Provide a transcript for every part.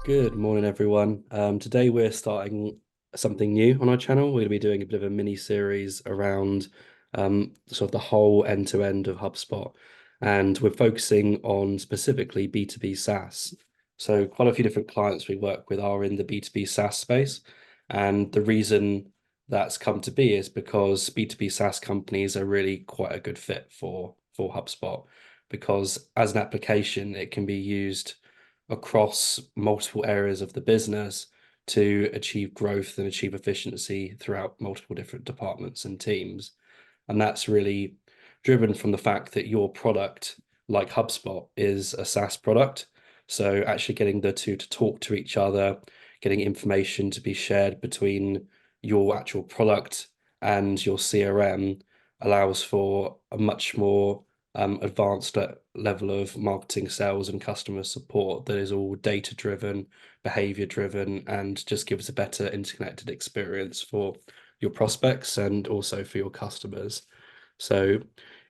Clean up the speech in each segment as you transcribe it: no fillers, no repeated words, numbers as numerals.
Good morning, everyone. Today we're starting something new on our channel. We're going to be doing a bit of a mini series around sort of the whole end-to-end of HubSpot, and we're focusing on specifically B2B SaaS. So quite a few different clients we work with are in the B2B SaaS space, and the reason that's come to be is because B2B SaaS companies are really quite a good fit for HubSpot, because as an application, it can be used across multiple areas of the business to achieve growth and achieve efficiency throughout multiple different departments and teams. And that's really driven from the fact that your product, like HubSpot, is a SaaS product. So actually getting the two to talk to each other, getting information to be shared between your actual product and your CRM allows for a much more advanced level of marketing, sales, and customer support that is all data driven, behavior driven, and just gives a better interconnected experience for your prospects and also for your customers. So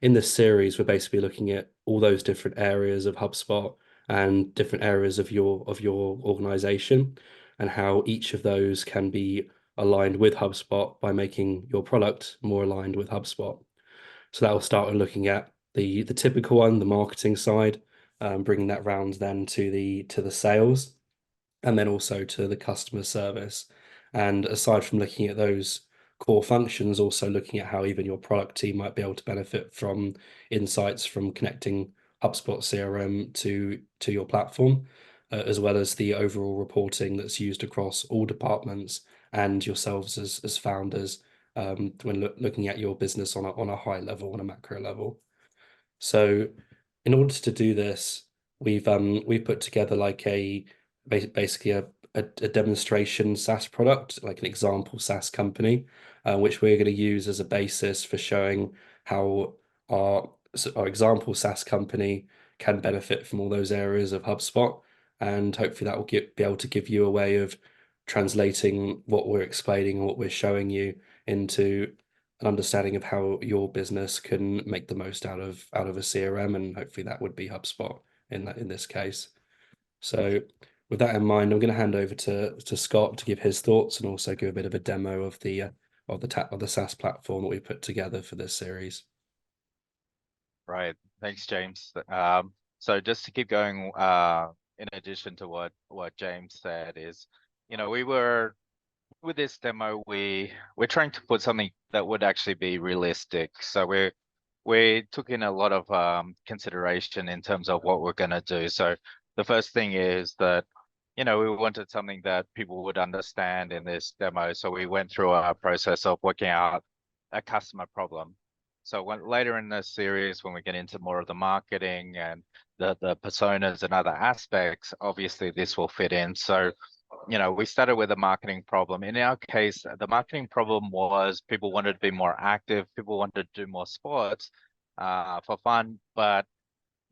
in this series, we're basically looking at all those different areas of HubSpot and different areas of your organization and how each of those can be aligned with HubSpot by making your product more aligned with HubSpot. So that will start with looking at the typical one, the marketing side, bringing that round then to the sales, and then also to the customer service. And aside from looking at those core functions, also looking at how even your product team might be able to benefit from insights from connecting HubSpot CRM to your platform, as well as the overall reporting that's used across all departments and yourselves as founders when looking at your business on a high level, on a macro level. So in order to do this, we've put together like basically a demonstration SaaS product, like an example SaaS company, which we're going to use as a basis for showing how our example SaaS company can benefit from all those areas of HubSpot. And hopefully that will be able to give you a way of translating what we're explaining and what we're showing you into an understanding of how your business can make the most out of a CRM, and hopefully that would be HubSpot in this case. So with that in mind, I'm going to hand over to Scott to give his thoughts and also give a bit of a demo of the SaaS platform that we put together for this series. Right. Thanks, James. So just to keep going, in addition to what James said is, we were with this demo, we're trying to put something that would actually be realistic. So we took in a lot of consideration in terms of what we're going to do. So the first thing is that, we wanted something that people would understand in this demo. So we went through a process of working out a customer problem. So later in the series, when we get into more of the marketing and the personas and other aspects, obviously this will fit in. So, we started with a marketing problem. In our case, the marketing problem was people wanted to be more active, people wanted to do more sports for fun, but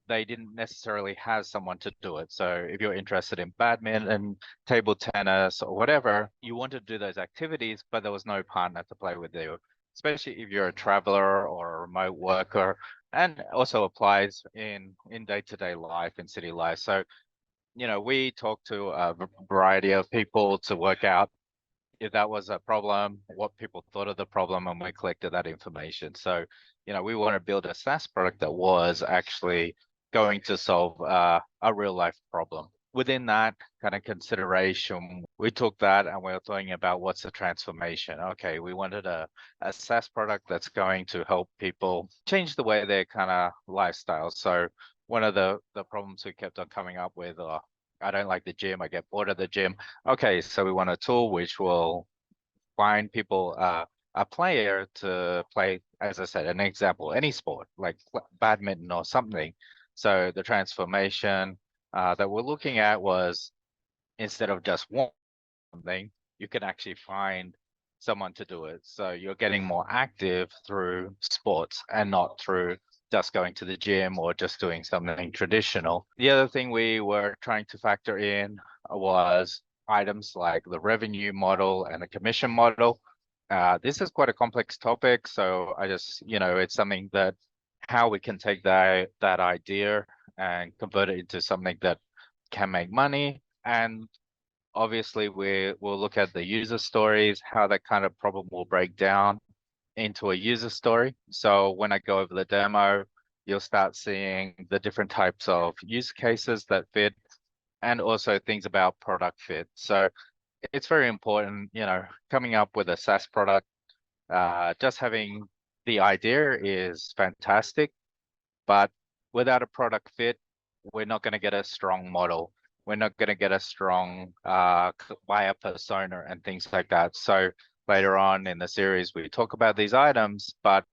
they didn't necessarily have someone to do it. So if you're interested in badminton, table tennis, or whatever, you want to do those activities, but there was no partner to play with you, especially if you're a traveler or a remote worker, and also applies in day-to-day life, in city life. So, we talked to a variety of people to work out if that was a problem, what people thought of the problem, and we collected that information. So, we want to build a SaaS product that was actually going to solve a real life problem. Within that kind of consideration, we took that and we were thinking about what's the transformation. Okay, we wanted a SaaS product that's going to help people change the way their kind of lifestyle. So one of the problems we kept on coming up with, I don't like the gym, I get bored of the gym. Okay, so we want a tool which will find people a player to play, as I said, an example, any sport like badminton or something. So the transformation that we're looking at was, instead of just one thing, you can actually find someone to do it. So you're getting more active through sports and not through just going to the gym or just doing something traditional. The other thing we were trying to factor in was items like the revenue model and the commission model. This is quite a complex topic, so I just, it's something that how we can take that idea and convert it into something that can make money and obviously we'll look at the user stories, how that kind of problem will break down into a user story. So when I go over the demo, you'll start seeing the different types of use cases that fit, and also things about product fit. So it's very important, coming up with a SaaS product, just having the idea is fantastic, but without a product fit, we're not going to get a strong model. We're not going to get a strong buyer persona and things like that. So later on in the series, we talk about these items, but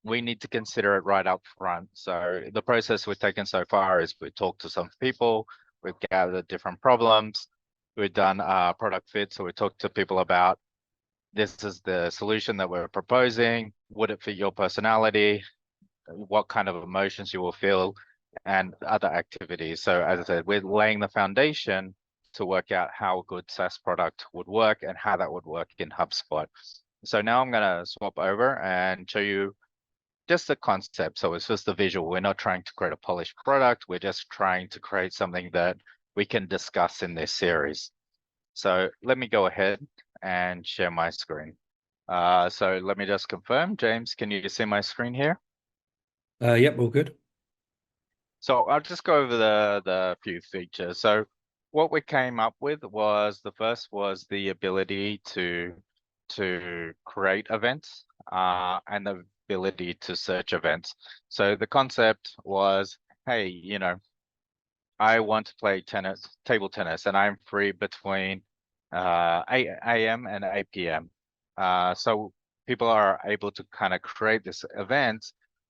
we need to consider it right up front. So the process we've taken so far is we've talked to some people, we've gathered different problems, we've done product fit. So we talked to people about, this is the solution that we're proposing. Would it fit your personality? What kind of emotions you will feel, and other activities. So as I said, we're laying the foundation to work out how a good SaaS product would work and how that would work in HubSpot. So now I'm going to swap over and show you just the concept. So it's just the visual. We're not trying to create a polished product. We're just trying to create something that we can discuss in this series. So let me go ahead and share my screen. So let me just confirm. James, can you see my screen here? Yep, all good. So I'll just go over the few features. So what we came up with was, the first was the ability to create events and the ability to search events. So the concept was, hey, I want to play table tennis, and I'm free between 8 a.m. and 8 p.m. So people are able to kind of create this event,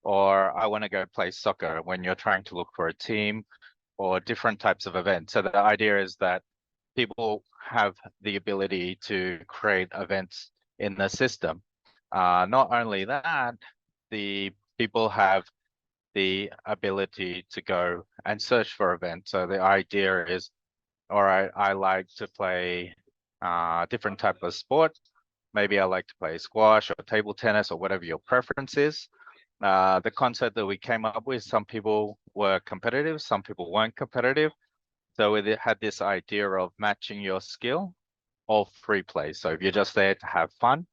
or I want to go play soccer, when you're trying to look for a team or different types of events. So the idea is that people have the ability to create events in the system. Not only that, the people have the ability to go and search for events. So the idea is, all right, I like to play different type of sport. Maybe I like to play squash or table tennis or whatever your preference is. The concept that we came up with, some people were competitive, some people weren't competitive. So it had this idea of matching your skill or free play. So if you're just there to have fun,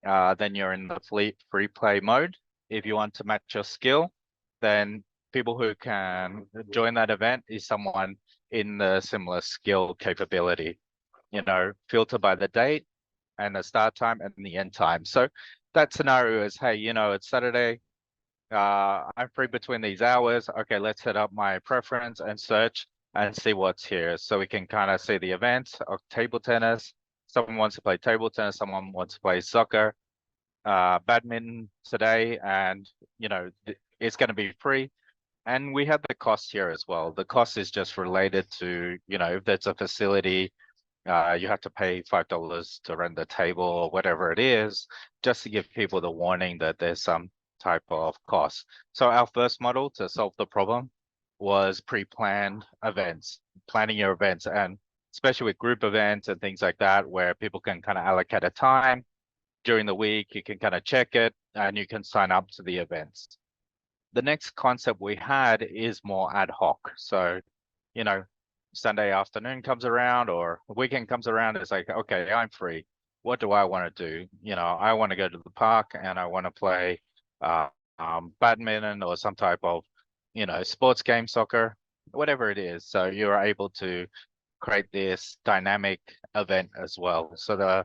then you're in the free play mode. If you want to match your skill, then people who can join that event is someone in the similar skill capability, filter by the date and the start time and the end time. So that scenario is, hey, it's Saturday, I'm free between these hours. Okay, let's set up my preference and search and see what's here. So we can kind of see the events of table tennis. Someone wants to play table tennis, someone wants to play soccer, badminton today, and it's going to be free. And we have the cost here as well. The cost is just related to, if there's a facility, you have to pay $5 to rent the table or whatever it is, just to give people the warning that there's some type of cost. So our first model to solve the problem was pre-planned events, planning your events, and especially with group events and things like that, where people can kind of allocate a time during the week, you can kind of check it and you can sign up to the events. The next concept we had is more ad hoc. So, Sunday afternoon comes around or weekend comes around, it's like, okay, I'm free. What do I want to do? I want to go to the park and I want to play badminton or some type of, sports game, soccer, whatever it is. So you're able to create this dynamic event as well. So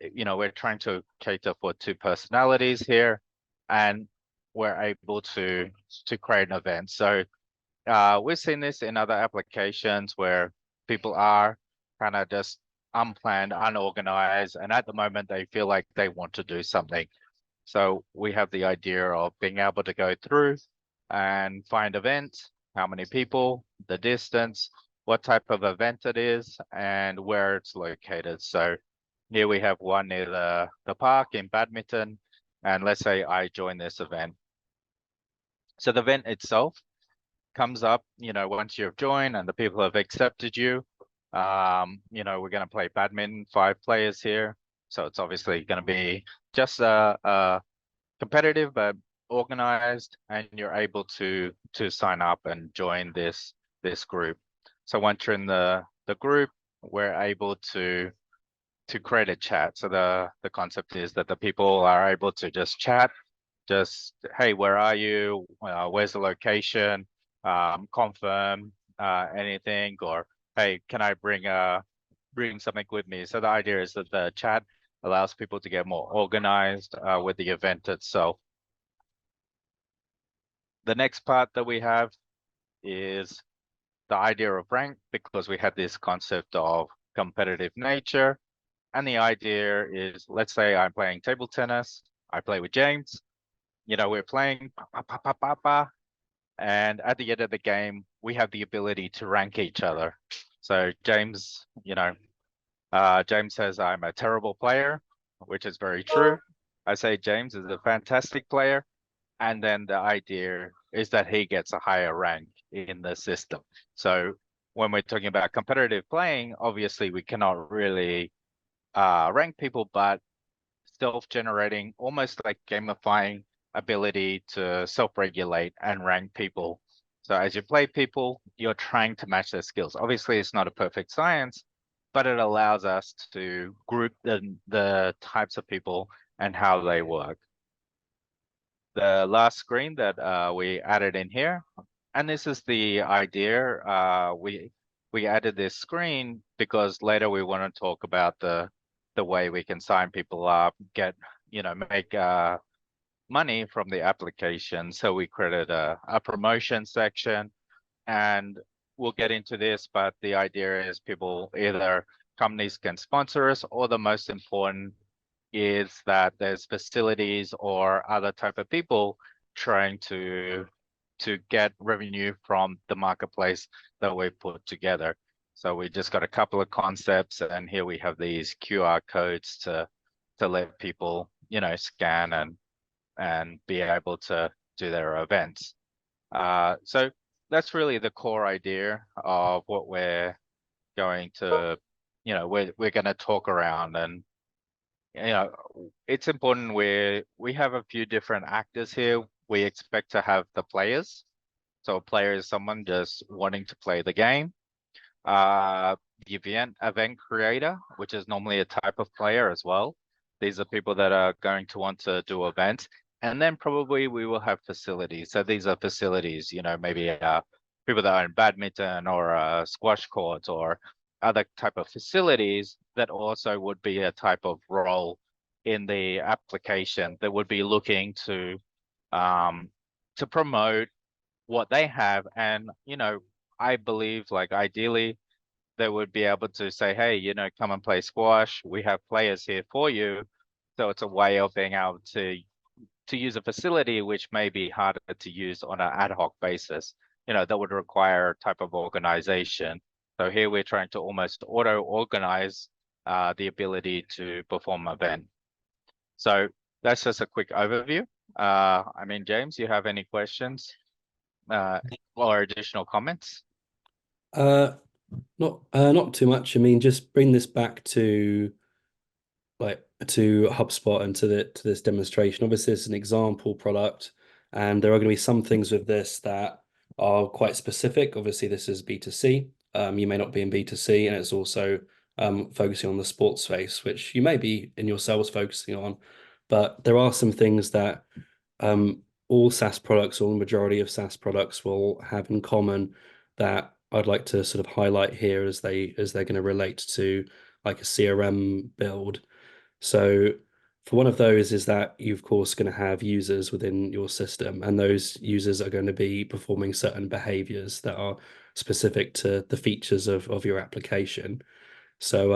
we're trying to cater for two personalities here, and we're able to create an event. So we've seen this in other applications where people are kind of just unplanned, unorganized, and at the moment they feel like they want to do something. So we have the idea of being able to go through and find events, how many people, the distance, what type of event it is, and where it's located. So here we have one near the park in badminton, and let's say I join this event. So the event itself comes up, once you've joined and the people have accepted you. We're going to play badminton, 5 players here. So it's obviously going to be just competitive, but organized, and you're able to sign up and join this group. So once you're in the group, we're able to create a chat. So the concept is that the people are able to just chat, just, hey, where are you? Where's the location? Confirm anything, or hey, can I bring something with me? So the idea is that the chat allows people to get more organized with the event itself. The next part that we have is the idea of rank, because we have this concept of competitive nature. And the idea is, let's say I'm playing table tennis, I play with James, we're playing, and at the end of the game, we have the ability to rank each other. So James, James says I'm a terrible player, which is very true. I say James is a fantastic player. And then the idea is that he gets a higher rank in the system. So when we're talking about competitive playing, obviously we cannot really rank people, but self-generating, almost like gamifying ability to self-regulate and rank people. So as you play people, you're trying to match their skills. Obviously, it's not a perfect science, but it allows us to group the types of people and how they work. The last screen that we added in here, and this is the idea. We added this screen because later we want to talk about the way we can sign people up, get make money from the application. So we created a promotion section, and we'll get into this. But the idea is people, either companies can sponsor us, or the most important is that there's facilities or other type of people trying to get revenue from the marketplace that we put together. So we just got a couple of concepts, and here we have these QR codes to let people scan and be able to do their events. So that's really the core idea of what we're going to we're going to talk around. And it's important we have a few different actors here. We expect to have the players. So a player is someone just wanting to play the game. The event creator, which is normally a type of player as well. These are people that are going to want to do events. And then probably we will have facilities. So these are facilities, maybe people that own badminton or squash courts or other type of facilities that also would be a type of role in the application that would be looking to promote what they have. And I believe, like, ideally they would be able to say, hey, come and play squash, we have players here for you. So it's a way of being able to use a facility which may be harder to use on an ad hoc basis, that would require a type of organization. So here we're trying to almost auto-organize the ability to perform an event. So that's just a quick overview. James, you have any questions or additional comments? Not too much. I mean, just bring this back to HubSpot and to this demonstration. Obviously, it's an example product, and there are going to be some things with this that are quite specific. Obviously, this is B2C. You may not be in B2C, and it's also focusing on the sports space, which you may be in yourselves focusing on. But there are some things that all SaaS products, or the majority of SaaS products, will have in common that I'd like to sort of highlight here as they're going to relate to like a CRM build. So for one of those is that you're of course going to have users within your system, and those users are going to be performing certain behaviors that are specific to the features of your application. So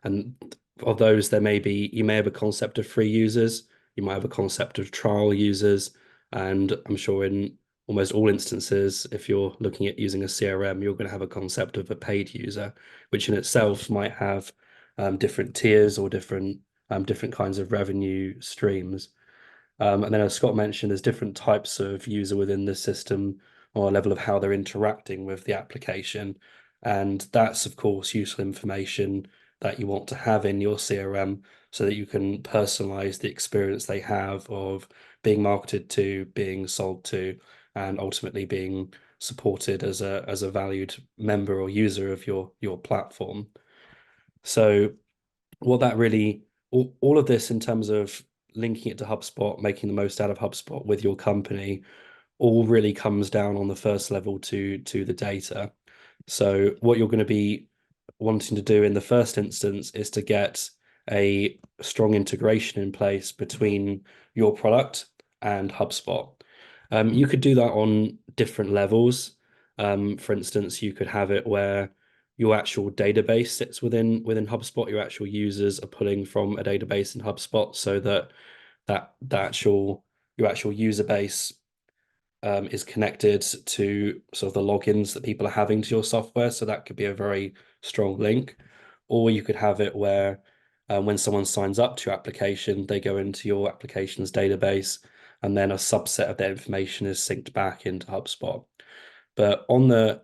and of those, you may have a concept of free users, you might have a concept of trial users, and I'm sure in almost all instances, if you're looking at using a CRM, you're going to have a concept of a paid user, which in itself might have different tiers or different kinds of revenue streams. And then, as Scott mentioned, there's different types of user within the system or a level of how they're interacting with the application. And that's, of course, useful information that you want to have in your CRM so that you can personalize the experience they have of being marketed to, being sold to, and ultimately being supported as a valued member or user of your platform. So what that really all of this in terms of linking it to HubSpot, making the most out of HubSpot with your company, all really comes down on the first level to the data. So what you're going to be wanting to do in the first instance is to get a strong integration in place between your product and HubSpot. You could do that on different levels. For instance, you could have it where your actual database sits within HubSpot. Your actual users are pulling from a database in HubSpot, so that actual your actual user base is connected to sort of the logins that people are having to your software. So that could be a very strong link. Or you could have it where when someone signs up to your application, they go into your application's database, and then a subset of their information is synced back into HubSpot. But on the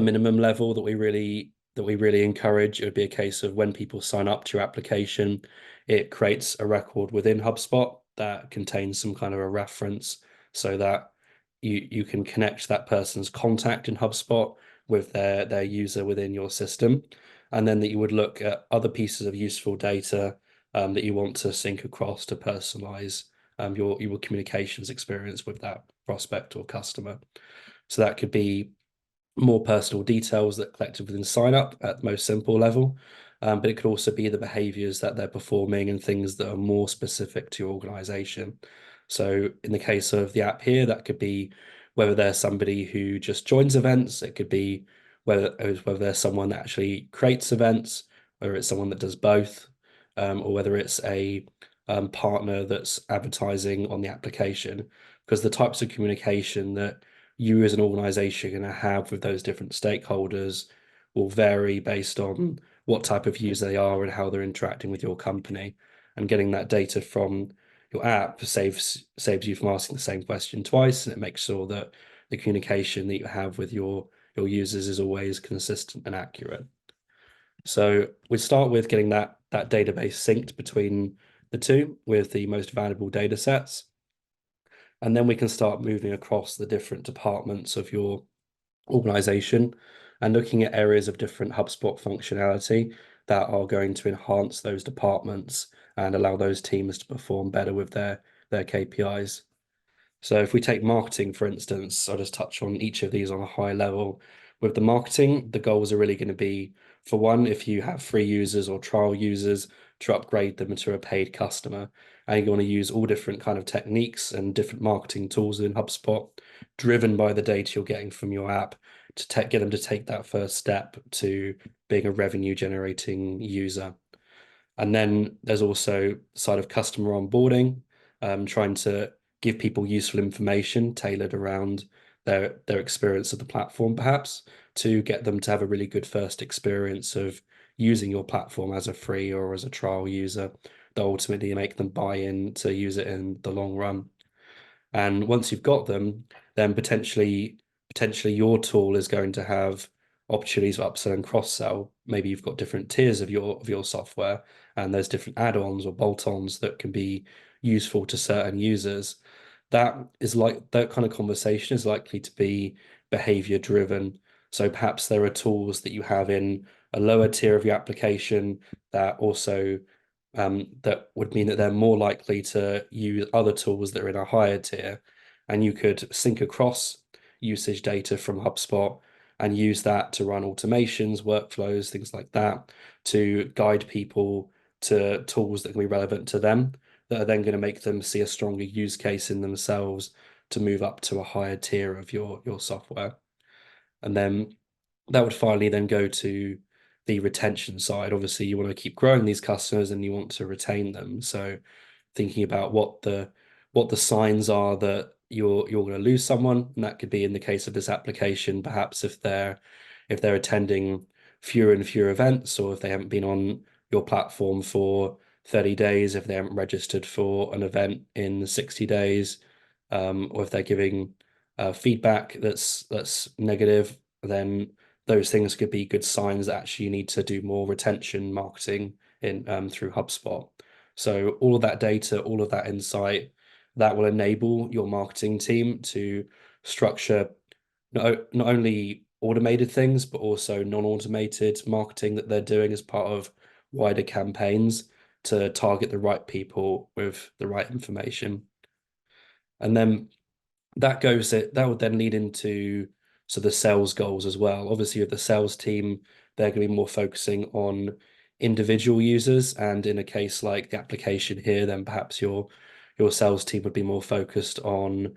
minimum level that we really encourage, it would be a case of when people sign up to your application, it creates a record within HubSpot that contains some kind of a reference so that you can connect that person's contact in HubSpot with their user within your system. And then that you would look at other pieces of useful data that you want to sync across to personalize your communications experience with that prospect or customer. So that could be more personal details that collected within sign up at the most simple level. But it could also be the behaviors that they're performing and things that are more specific to your organization. So in the case of the app here, that could be whether there's somebody who just joins events. It could be whether there's someone that actually creates events, whether it's someone that does both, or whether it's a partner that's advertising on the application. Because the types of communication that you as an organization are going to have with those different stakeholders will vary based on what type of user they are and how they're interacting with your company. And getting that data from your app saves you from asking the same question twice, and it makes sure that the communication that you have with your users is always consistent and accurate. So we start with getting that database synced between the two with the most valuable data sets. And then we can start moving across the different departments of your organization and looking at areas of different HubSpot functionality that are going to enhance those departments and allow those teams to perform better with their KPIs. So if we take marketing, for instance, I'll just touch on each of these on a high level. With the marketing, the goals are really going to be, for one, if you have free users or trial users, to upgrade them to a paid customer. And you want to use all different kind of techniques and different marketing tools in HubSpot, driven by the data you're getting from your app to get them to take that first step to being a revenue generating user. And then there's also side of customer onboarding, trying to give people useful information tailored around their experience of the platform, perhaps, to get them to have a really good first experience of using your platform as a free or as a trial user that ultimately make them buy in to use it in the long run. And once you've got them, then potentially your tool is going to have opportunities for upsell and cross-sell. Maybe you've got different tiers of your software, and there's different add-ons or bolt-ons that can be useful to certain users. That kind of conversation is likely to be behavior driven. So perhaps there are tools that you have in a lower tier of your application that also that would mean that they're more likely to use other tools that are in a higher tier. And you could sync across usage data from HubSpot and use that to run automations, workflows, things like that, to guide people to tools that can be relevant to them, that are then going to make them see a stronger use case in themselves to move up to a higher tier of your software. And then that would finally then go to the retention side. Obviously, you want to keep growing these customers and you want to retain them. So thinking about what the signs are that you're going to lose someone, and that could be in the case of this application, perhaps if they're attending fewer and fewer events, or if they haven't been on your platform for 30 days, if they haven't registered for an event in 60 days, or if they're giving feedback that's negative, then those things could be good signs that actually you need to do more retention marketing in through HubSpot. So all of that data, all of that insight, that will enable your marketing team to structure not only automated things, but also non-automated marketing that they're doing as part of wider campaigns to target the right people with the right information. And then that would then lead into the sales goals as well. Obviously, with the sales team, they're going to be more focusing on individual users, and in a case like the application here, then perhaps your sales team would be more focused on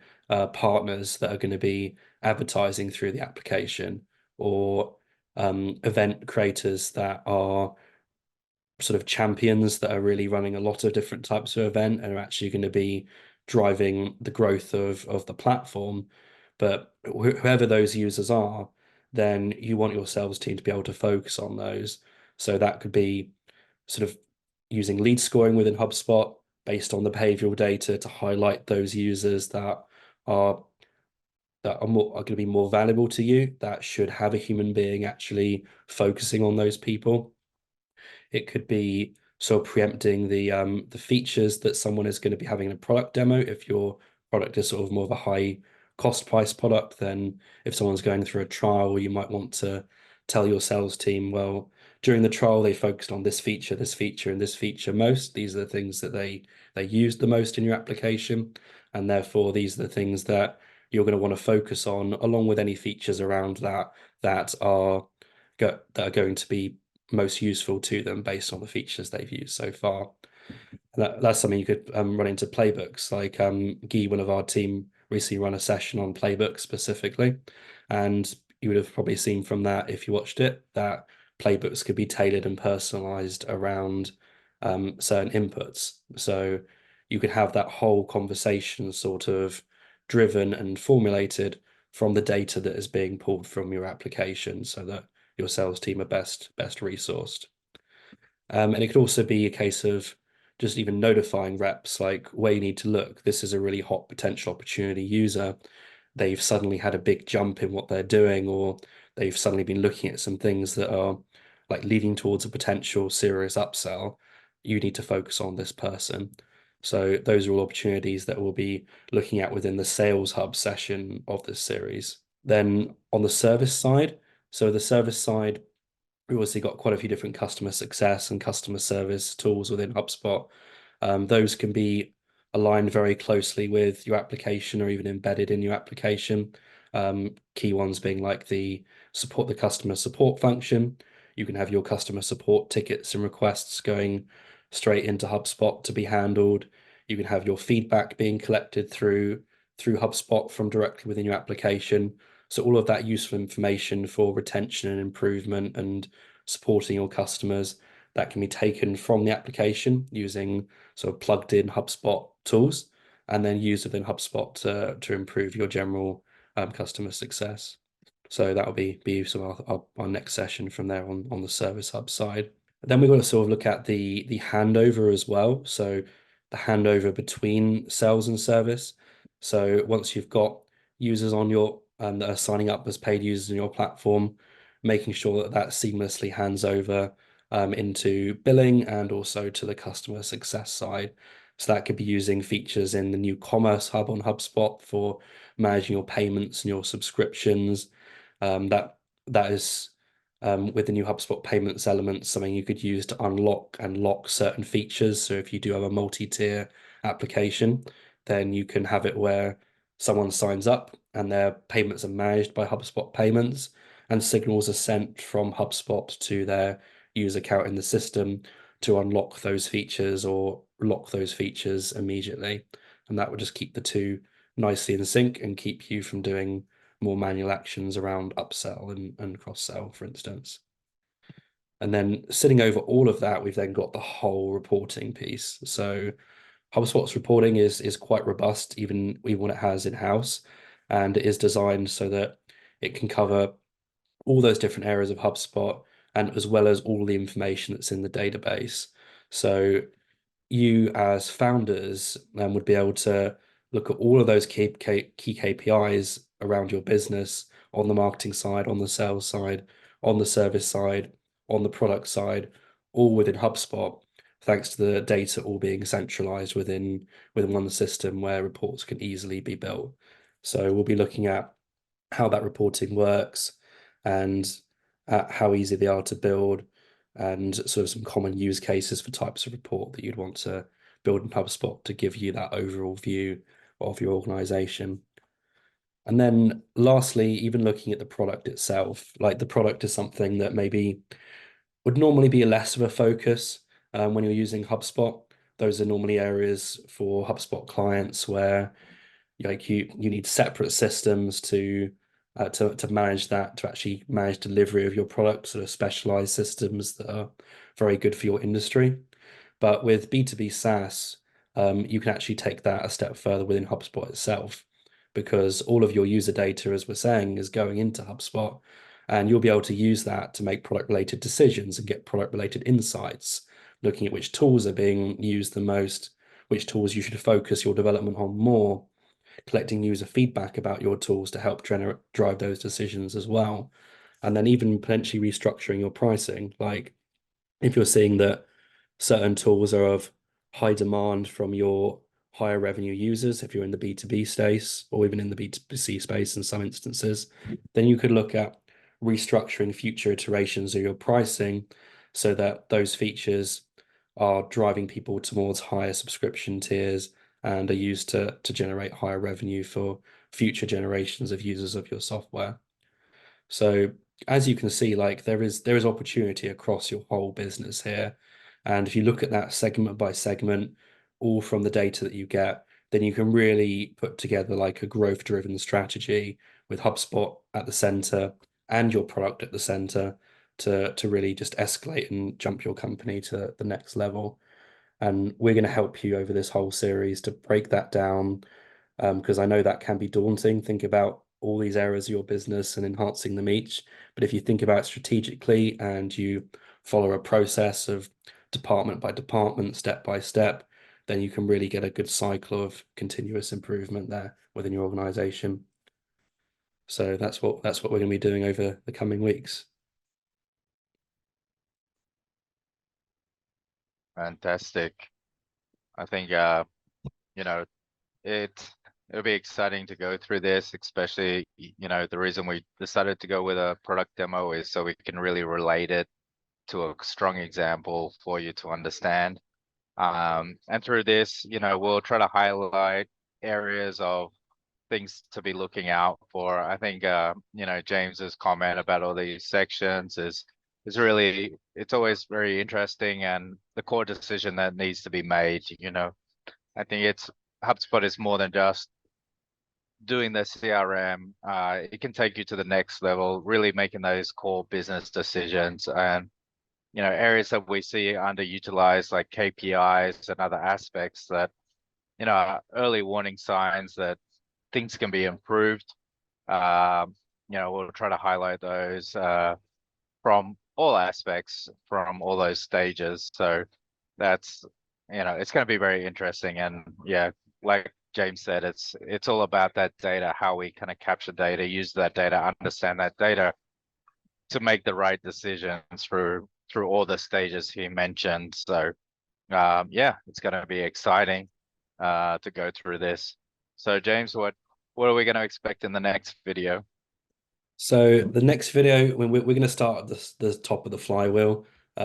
partners that are going to be advertising through the application, or event creators that are sort of champions that are really running a lot of different types of event and are actually going to be driving the growth of the platform. But whoever those users are, then you want your sales team to be able to focus on those. So that could be sort of using lead scoring within HubSpot based on the behavioral data to highlight those users are are going to be more valuable to you, that should have a human being actually focusing on those people. It could be sort of preempting the features that someone is going to be having in a product demo. If your product is sort of more of a high cost price product, then if someone's going through a trial, you might want to tell your sales team, well, during the trial they focused on this feature, and this feature most. These are the things that they used the most in your application, and therefore these are the things that you're going to want to focus on, along with any features around that that are going to be most useful to them based on the features they've used so far. That's something you could run into playbooks. Like Guy, one of our team, recently run a session on playbooks specifically, and you would have probably seen from that, if you watched it, that playbooks could be tailored and personalized around certain inputs. So you could have that whole conversation sort of driven and formulated from the data that is being pulled from your application, so that your sales team are best resourced. And it could also be a case of just even notifying reps, like, where you need to look. This is a really hot potential opportunity user. They've suddenly had a big jump in what they're doing, or they've suddenly been looking at some things that are like leading towards a potential serious upsell. You need to focus on this person. So those are all opportunities that we'll be looking at within the Sales Hub session of this series. Then on the service side, so the service side, we've obviously got quite a few different customer success and customer service tools within HubSpot. Those can be aligned very closely with your application or even embedded in your application. Key ones being like the customer support function. You can have your customer support tickets and requests going straight into HubSpot to be handled. You can have your feedback being collected through HubSpot from directly within your application. So all of that useful information for retention and improvement and supporting your customers, that can be taken from the application using sort of plugged in HubSpot tools, and then used within HubSpot to improve your general customer success. So that will be sort of our next session from there on the Service Hub side. Then we've got to sort of look at the handover as well. So the handover between sales and service. So once you've got users on your that are signing up as paid users in your platform, making sure that that seamlessly hands over into billing and also to the customer success side. So that could be using features in the new Commerce Hub on HubSpot for managing your payments and your subscriptions. That is with the new HubSpot payments element, something you could use to unlock and lock certain features. So if you do have a multi-tier application, then you can have it where someone signs up and their payments are managed by HubSpot payments, and signals are sent from HubSpot to their user account in the system to unlock those features or lock those features immediately. And that would just keep the two nicely in sync and keep you from doing more manual actions around upsell and cross sell, for instance. And then sitting over all of that, we've then got the whole reporting piece. So HubSpot's reporting is quite robust, even what it has in house, and it is designed so that it can cover all those different areas of HubSpot, and as well as all the information that's in the database. So you as founders would be able to look at all of those key KPIs around your business, on the marketing side, on the sales side, on the service side, on the product side, all within HubSpot, thanks to the data all being centralized within one system where reports can easily be built. So we'll be looking at how that reporting works, and how easy they are to build, and sort of some common use cases for types of report that you'd want to build in HubSpot to give you that overall view of your organization. And then lastly, even looking at the product itself, like the product is something that maybe would normally be less of a focus when you're using HubSpot. Those are normally areas for HubSpot clients where like you need separate systems to manage that, to actually manage delivery of your product, sort of specialized systems that are very good for your industry. But with B2B SaaS, you can actually take that a step further within HubSpot itself, because all of your user data, as we're saying, is going into HubSpot, and you'll be able to use that to make product related decisions and get product related insights, looking at which tools are being used the most, which tools you should focus your development on more, collecting user feedback about your tools to help drive those decisions as well. And then even potentially restructuring your pricing. Like if you're seeing that certain tools are of high demand from your higher revenue users, if you're in the B2B space or even in the B2C space in some instances, then you could look at restructuring future iterations of your pricing so that those features are driving people towards higher subscription tiers and are used to generate higher revenue for future generations of users of your software. So as you can see, like there is opportunity across your whole business here. And if you look at that segment by segment, all from the data that you get, then you can really put together like a growth-driven strategy with HubSpot at the center and your product at the center to really just escalate and jump your company to the next level. And we're going to help you over this whole series to break that down, because I know that can be daunting. Think about all these areas of your business and enhancing them each. But if you think about it strategically and you follow a process of department by department, step by step, then you can really get a good cycle of continuous improvement there within your organization. So that's what we're going to be doing over the coming weeks. Fantastic. I think you know, it it'll be exciting to go through this, especially, the reason we decided to go with a product demo is so we can really relate it to a strong example for you to understand. And through this, we'll try to highlight areas of things to be looking out for. I think, James's comment about all these sections is really, it's always very interesting, and the core decision that needs to be made. I think HubSpot is more than just doing the CRM. It can take you to the next level, really making those core business decisions, and areas that we see underutilized, like KPIs and other aspects that are early warning signs that things can be improved. We'll try to highlight those from all aspects, from all those stages. So that's, it's going to be very interesting. And yeah, like James said, it's all about that data, how we kind of capture data, use that data, understand that data to make the right decisions through all the stages he mentioned. So yeah, it's going to be exciting to go through this. So James, what are we going to expect in the next video? So the next video, we're going to start at the top of the flywheel. I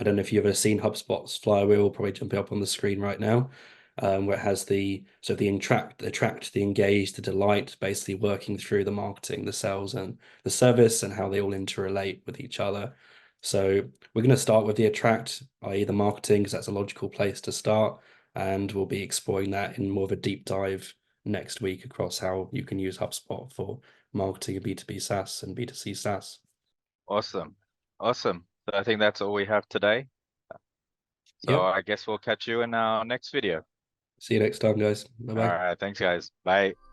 don't know if you've ever seen HubSpot's flywheel, probably jumping up on the screen right now, where it has the attract, the engage, the delight, basically working through the marketing, the sales, and the service, and how they all interrelate with each other. So we're going to start with the attract, i.e. the marketing, because that's a logical place to start, and we'll be exploring that in more of a deep dive next week across how you can use HubSpot for marketing a B2B SaaS and B2C SaaS. Awesome. Awesome. So I think that's all we have today. So Yep. I guess we'll catch you in our next video. See you next time, guys. All Bye-bye. right. Thanks, guys. Bye.